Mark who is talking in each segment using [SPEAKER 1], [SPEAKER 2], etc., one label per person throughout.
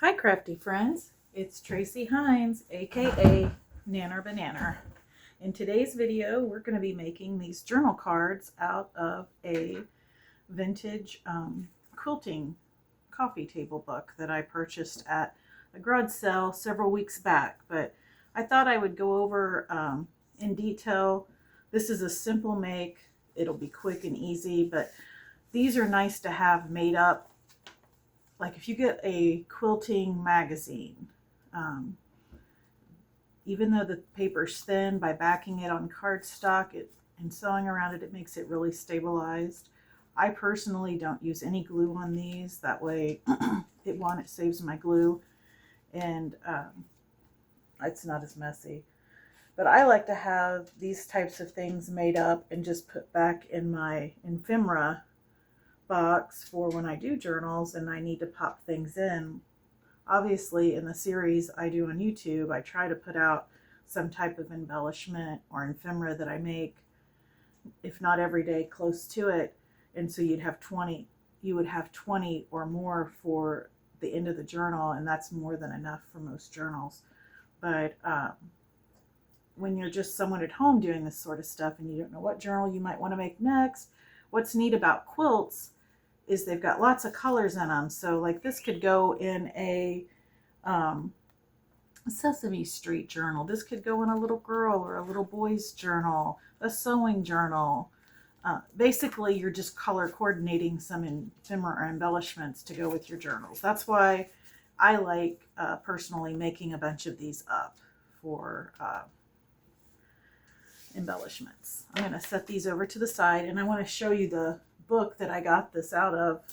[SPEAKER 1] Hi crafty friends, it's Tracy Hines, aka Nanner Banana. In today's video we're going to be making these journal cards out of a vintage quilting coffee table book that I purchased at a garage sale several weeks back, but I thought I would go over in detail. This is a simple make, it'll be quick and easy, but these are nice to have made up. Like if you get a quilting magazine, um, even though the paper's thin, by backing it on cardstock and sewing around it, it makes it really stabilized. I personally don't use any glue on these. That way, it saves my glue, and it's not as messy. But I like to have these types of things made up and just put back in my ephemera box for when I do journals and I need to pop things in. Obviously, in the series I do on YouTube, I try to put out some type of embellishment or ephemera that I make, if not every day, close to it. And so you would have 20 or more for the end of the journal, and that's more than enough for most journals. But when you're just someone at home doing this sort of stuff and you don't know what journal you might want to make next, what's neat about quilts is they've got lots of colors in them. So like this could go in a Sesame Street journal. This could go in a little girl or a little boy's journal, a sewing journal. Basically, you're just color coordinating some ephemera or embellishments to go with your journals. That's why I like personally making a bunch of these up for embellishments. I'm going to set these over to the side, and I want to show you the book that I got this out of.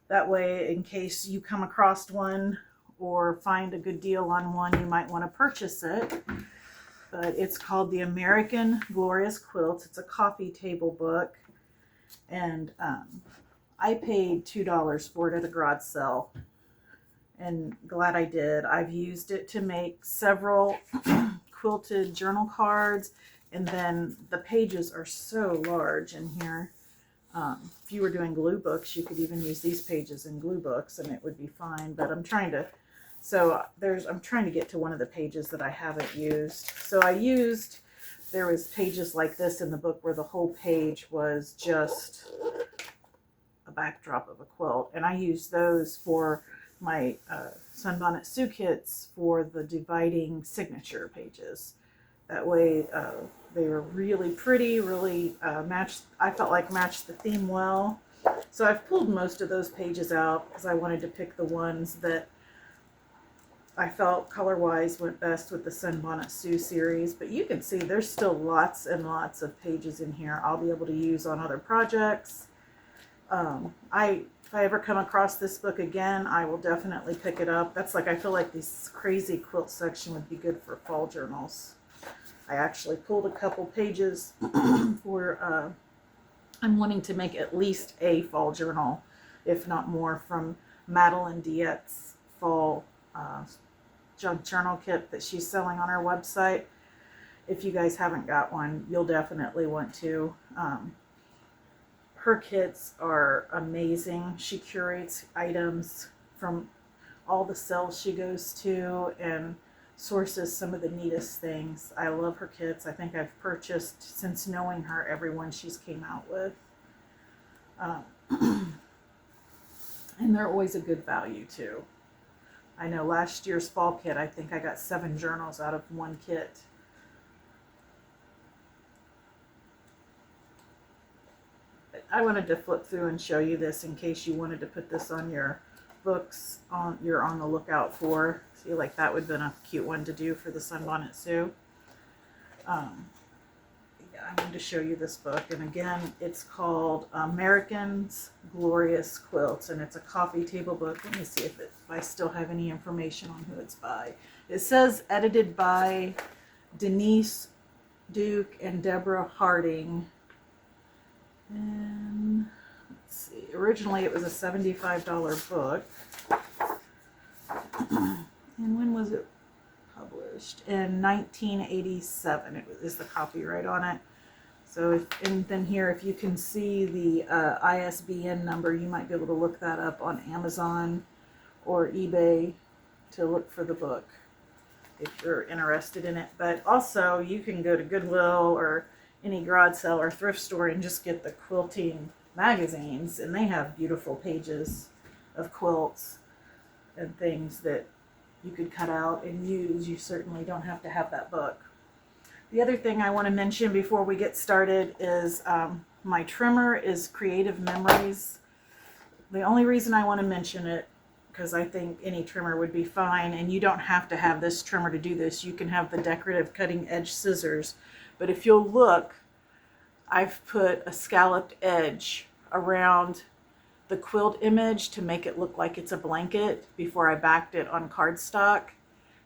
[SPEAKER 1] That way, in case you come across one or find a good deal on one, you might want to purchase it. But it's called The American Glorious Quilts. It's a coffee table book, and I paid $2 for it at a garage sale, and glad I did. I've used it to make several quilted journal cards, and then the pages are so large in here. If you were doing glue books, you could even use these pages in glue books and it would be fine. But I'm trying to get to one of the pages that I haven't used. So there was pages like this in the book where the whole page was just a backdrop of a quilt. And I used those for my Sunbonnet Sue kits for the dividing signature pages. That way they were really pretty, really I felt like matched the theme well. So I've pulled most of those pages out because I wanted to pick the ones that I felt color-wise went best with the Sunbonnet Sue series. But you can see there's still lots and lots of pages in here I'll be able to use on other projects. If I ever come across this book again, I will definitely pick it up. I feel like this crazy quilt section would be good for fall journals. I actually pulled a couple pages for, I'm wanting to make at least a fall journal, if not more, from Madeline Diette's fall junk journal kit that she's selling on her website. If you guys haven't got one, you'll definitely want to. Her kits are amazing. She curates items from all the sales she goes to and sources some of the neatest things. I love her kits. I think I've purchased, since knowing her, every one she's came out with. And they're always a good value too. I know last year's fall kit, I think I got 7 journals out of one kit. I wanted to flip through and show you this in case you wanted to put this on your books you're on the lookout for. See, like that would have been a cute one to do for the Sunbonnet Sue. Yeah, I wanted to show you this book, and again, it's called American's Glorious Quilts, and it's a coffee table book. Let me see if I still have any information on who it's by. It says edited by Denise Duke and Deborah Harding. And let's see, originally it was a $75 book. And when was it published? In 1987 is the copyright on it. So and then here, if you can see the ISBN number, you might be able to look that up on Amazon or eBay. to look for the book if you're interested in it. But also you can go to Goodwill or any garage sale or thrift store and just get the quilting magazines, and they have beautiful pages of quilts and things that you could cut out and use. You certainly don't have to have that book. The other thing I want to mention before we get started is my trimmer is Creative Memories. The only reason I want to mention it, because I think any trimmer would be fine, and you don't have to have this trimmer to do this. You can have the decorative cutting edge scissors. But if you'll look, I've put a scalloped edge around the quilt image to make it look like it's a blanket before I backed it on cardstock.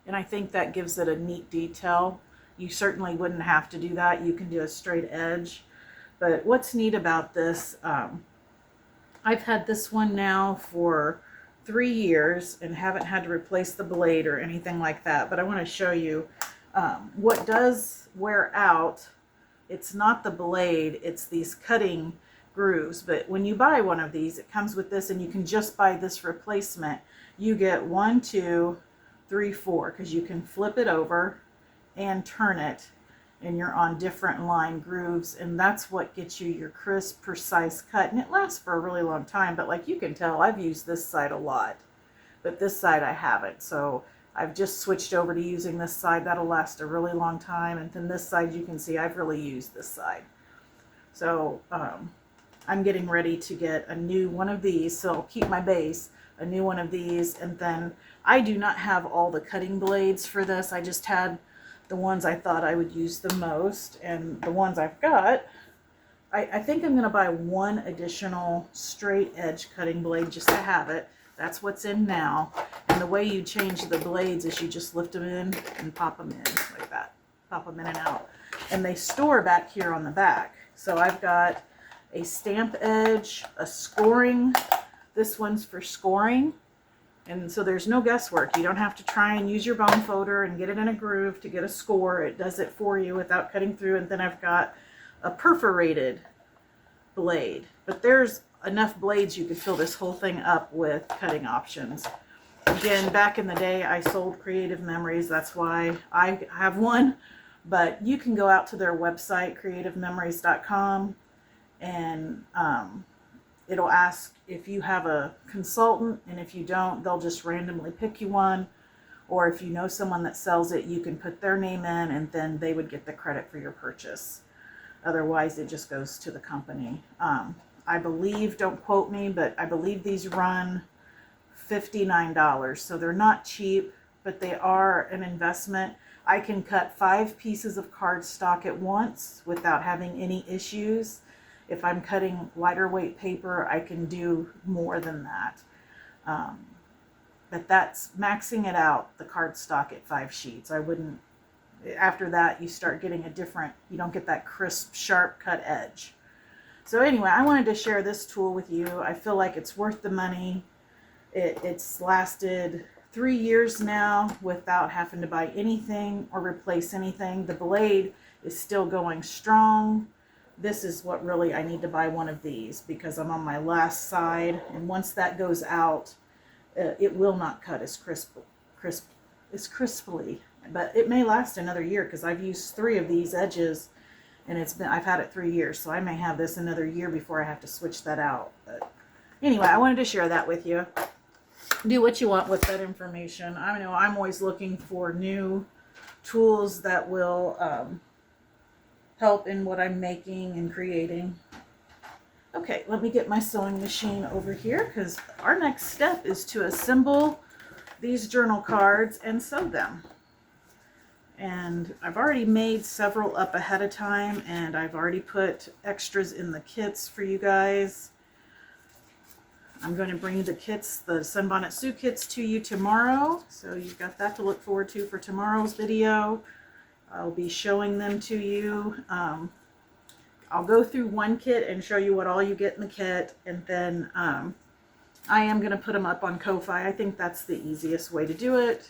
[SPEAKER 1] And I think that gives it a neat detail. You certainly wouldn't have to do that. You can do a straight edge. But what's neat about this, I've had this one now for 3 years and haven't had to replace the blade or anything like that. But I want to show you what does wear out. It's not the blade, it's these cutting grooves. But when you buy one of these, it comes with this, and you can just buy this replacement. You get 1, 2, 3, 4, because you can flip it over and turn it, and you're on different line grooves, and that's what gets you your crisp, precise cut. And it lasts for a really long time. But like you can tell, I've used this side a lot, but this side I haven't. So I've just switched over to using this side. That'll last a really long time. And then this side, you can see I've really used this side. So I'm getting ready to get a new one of these. So I'll keep my base, a new one of these. And then I do not have all the cutting blades for this. I just had the ones I thought I would use the most. And the ones I've got, I think I'm going to buy one additional straight edge cutting blade just to have it. That's what's in now. And the way you change the blades is you just lift them in and pop them in like that. Pop them in and out. And they store back here on the back. So I've got a stamp edge, a scoring. This one's for scoring. And so there's no guesswork. You don't have to try and use your bone folder and get it in a groove to get a score. It does it for you without cutting through. And then I've got a perforated blade. But there's enough blades you could fill this whole thing up with cutting options. Again, back in the day, I sold Creative Memories. That's why I have one. But you can go out to their website, creativememories.com, and it'll ask if you have a consultant, and if you don't, they'll just randomly pick you one. Or if you know someone that sells it, you can put their name in, and then they would get the credit for your purchase. Otherwise, it just goes to the company. I believe, don't quote me, but I believe these run $59. So they're not cheap, but they are an investment. I can cut 5 pieces of cardstock at once without having any issues. If I'm cutting lighter weight paper, I can do more than that. But that's maxing it out, the cardstock at 5 sheets. I wouldn't, after that, you start getting a different, you don't get that crisp, sharp cut edge. So anyway, I wanted to share this tool with you. I feel like it's worth the money. It's lasted 3 years now without having to buy anything or replace anything. The blade is still going strong. This is what really I need to buy one of these, because I'm on my last side, and once that goes out, it will not cut as crisply. But it may last another year, because I've used 3 of these edges, and I've had it 3 years, so I may have this another year before I have to switch that out. But anyway, I wanted to share that with you. Do what you want with that information. I know I'm always looking for new tools that will help in what I'm making and creating. Okay, let me get my sewing machine over here, because our next step is to assemble these journal cards and sew them. And I've already made several up ahead of time, and I've already put extras in the kits for you guys. I'm going to bring the kits, the Sunbonnet Sue kits, to you tomorrow. So you've got that to look forward to for tomorrow's video. I'll be showing them to you. I'll go through one kit and show you what all you get in the kit. And then I am going to put them up on Ko-Fi. I think that's the easiest way to do it.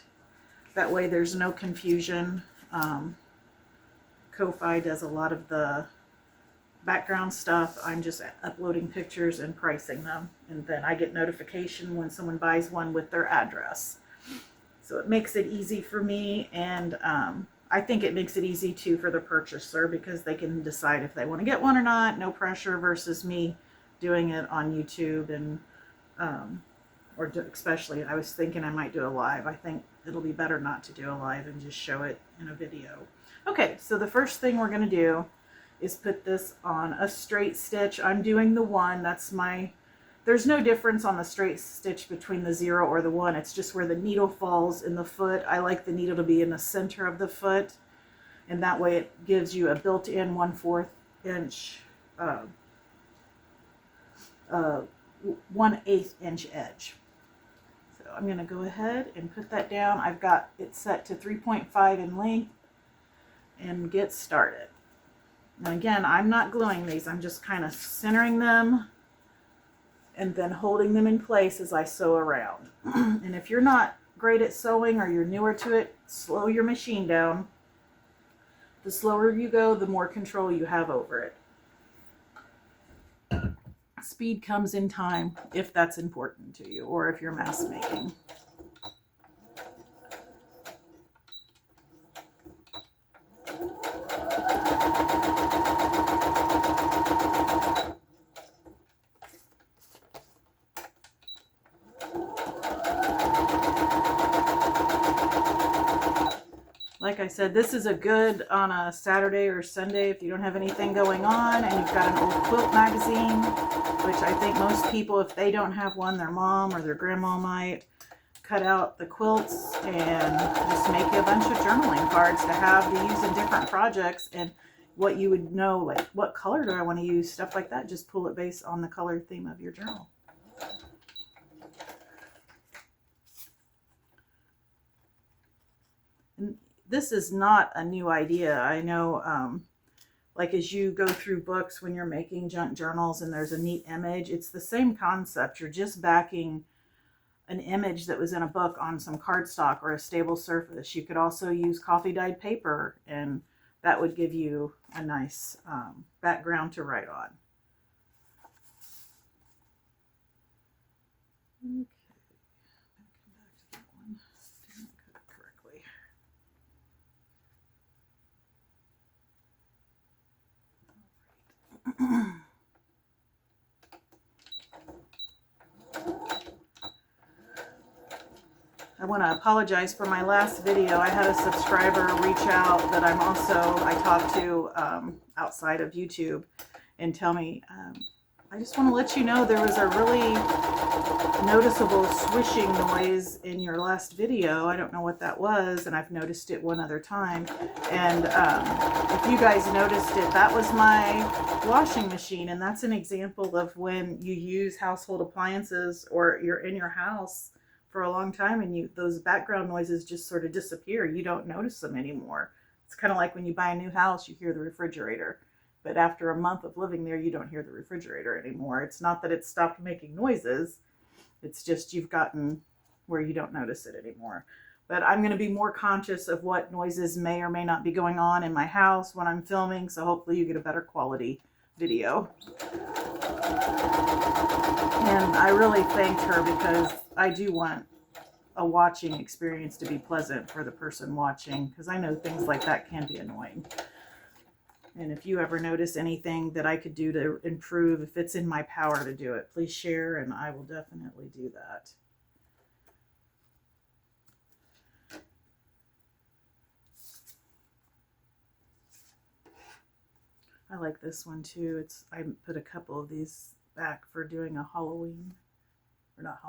[SPEAKER 1] That way there's no confusion. Ko-Fi does a lot of the background stuff. I'm just uploading pictures and pricing them, and then I get notification when someone buys one with their address. So it makes it easy for me, and I think it makes it easy too for the purchaser because they can decide if they want to get one or not. No pressure versus me doing it on YouTube and especially I was thinking I might do a live. I think it'll be better not to do a live and just show it in a video. Okay, so the first thing we're going to do is put this on a straight stitch. I'm doing the 1. That's my, there's no difference on the straight stitch between the 0 or the 1. It's just where the needle falls in the foot. I like the needle to be in the center of the foot, and that way it gives you a built-in 1/4 inch 1/8 inch edge. So I'm going to go ahead and put that down. I've got it set to 3.5 in length and get started. And again, I'm not gluing these. I'm just kind of centering them and then holding them in place as I sew around. And if you're not great at sewing or you're newer to it, slow your machine down. The slower you go, the more control you have over it. Speed comes in time if that's important to you, or if you're mass making. Like I said, this is a good on a Saturday or Sunday if you don't have anything going on and you've got an old quilt magazine, which I think most people, if they don't have one, their mom or their grandma might cut out the quilts and just make you a bunch of journaling cards to have to use in different projects. And what you would know, like what color do I want to use, stuff like that, just pull it based on the color theme of your journal. And this is not a new idea. I know, like as you go through books when you're making junk journals and there's a neat image, it's the same concept. You're just backing an image that was in a book on some cardstock or a stable surface. You could also use coffee dyed paper, and that would give you a nice background to write on. Okay, I'm going to come back to that one. Didn't cut it correctly. I want to apologize for my last video. I had a subscriber reach out that I talked to outside of YouTube and tell me, I just want to let you know there was a really noticeable swishing noise in your last video. I don't know what that was, and I've noticed it one other time. And if you guys noticed it, that was my washing machine, and that's an example of when you use household appliances or you're in your house for a long time and those background noises just sort of disappear. You don't notice them anymore. It's kind of like when you buy a new house, you hear the refrigerator. But after a month of living there, you don't hear the refrigerator anymore. It's not that it's stopped making noises. It's just you've gotten where you don't notice it anymore. But I'm going to be more conscious of what noises may or may not be going on in my house when I'm filming, so hopefully you get a better quality video. And I really thanked her because I do want a watching experience to be pleasant for the person watching, because I know things like that can be annoying. And if you ever notice anything that I could do to improve, if it's in my power to do it, please share and I will definitely do that. I like this one too. I put a couple of these back for doing a Halloween, or not Halloween.